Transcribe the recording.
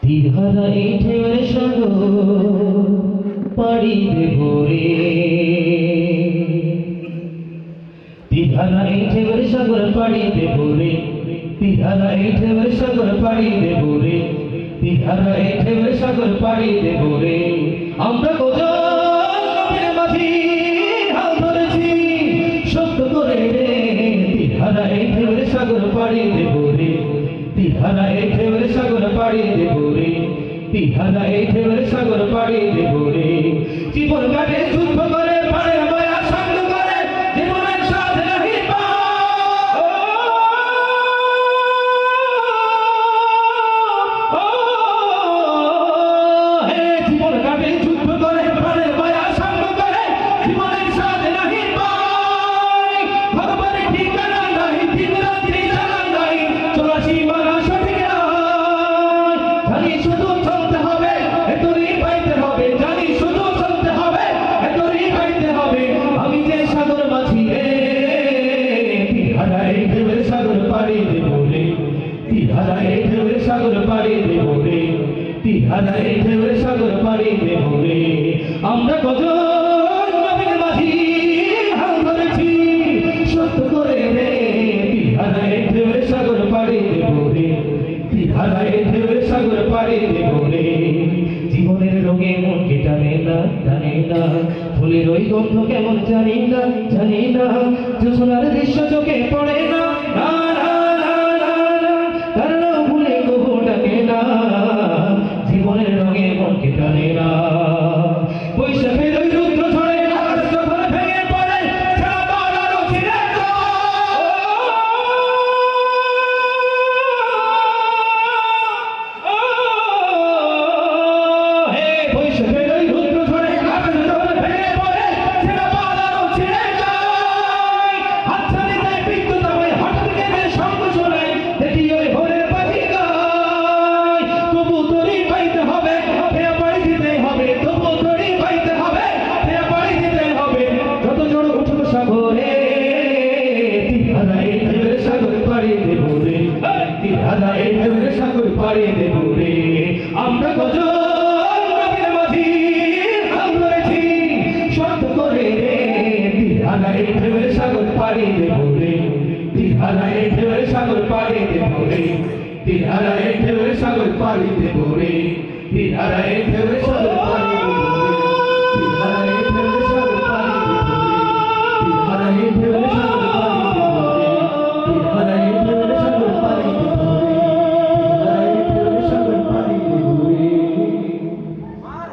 তীরহারা এই ঢেউয়ের সাগর পাড়ি দেব রে। তীরহারা এই ঢেউয়ের সাগর পাড়ি দেব রে। তীরহারা এই ঢেউয়ের সাগর পাড়ি দেব রে। তীরহারা এই ঢেউয়ের সাগর পাড়ি দেব রে। আমরা কজন নবীর মাঝি হাল ধরেছি সত্য করে রে। তীরহারা এই ঢেউয়ের সাগর পাড়ি দেব রে। তীরহারা এই ঢেউয়ের সাগর পাড়ি দেব রে। তীরহারা এই ঢেউয়ের সাগর পাড়ি দেব রে। জীবন কাটে যুদ্ধ করে পাড়ের মায়া সঙ্গ করে জীবনের সাথে নাহি জীবন কাটে যুদ্ধ করে পাড়ের মায়া সঙ্গ করে জীবনের সাথে নাহি পাই। ভগবানের ঠিকানা নাই দিন রাত্রি জানা নাই চলাশি মারা সঠিক জানি শুধু চলতে হবে এতই পাইতে হবে। জানি শুধু চলতে হবে এতই পাইতে হবে। আমি যে সাগর মাঝি রে। তীরহারা এই ঢেউয়ের সাগর পাড়ি দেব রে। তীরহারা এই ঢেউয়ের সাগর পাড়ি দেব রে। তীরহারা এই ঢেউয়ের সাগর পাড়ি দেব রে। আমরা কজন নবীর মাঝি হাল ধরেছি সত্য করে রে। তীরহারা এই ঢেউয়ের সাগর পাড়ি দেব রে। তীরহারা এই ঢেউয়ের সাগর পাড়ি দেব রে। জীবনের রঙে মনকে টানে না টানে না। ফুলের ওই গন্ধ কেমন জানি না জানি না। জোছনার দৃশ্য চোখে পড়ে না না না না না না। কারণ ভুলে কবু ডাকে না। জীবনের রঙে মনকে টানে না। বৈশাখের ওই রুদ্র ঝড়ে আকাশ যখন ভেঙে পড়ে সারা বাংলার ছিঁড়ে বৈশাখের ওই রুদ্র ঝড়ে আকাশ যখন ভেঙে পড়ে সারা বাংলার ছিঁড়ে যায়। হাতছানিতে বিদ্যুৎ আমায় হঠাৎ কেঁদে শঙ্খ শোনায় দেখি ওই ভোরের পাখি গায়। তবু তোরই পাইতে হবে ফেয়া পাড়ি দিতে হবে। তবু তোরই পাইতে হবে ফেয়া পাড়ি দিতে হবে। যত জোর উঠুক সাগরে। তীরহারা এই ঢেউয়ের সাগর পাড়ি দেব রে। তীরহারা এই ঢেউয়ের সাগর পাড়ি দেব রে। আমরা কজন নবীর মাঝি হাল ধরেছি সত্য করে রে। তীরহারা এই ঢেউয়ের সাগর পাড়ি দেব রে। তীরহারা এই ঢেউয়ের সাগর পাড়ি দেব রে। তীরহারা এই ঢেউয়ের সাগর পাড়ি দেব রে। তীরহারা এই ঢেউয়ের সাগর পাড়ি দেব রে।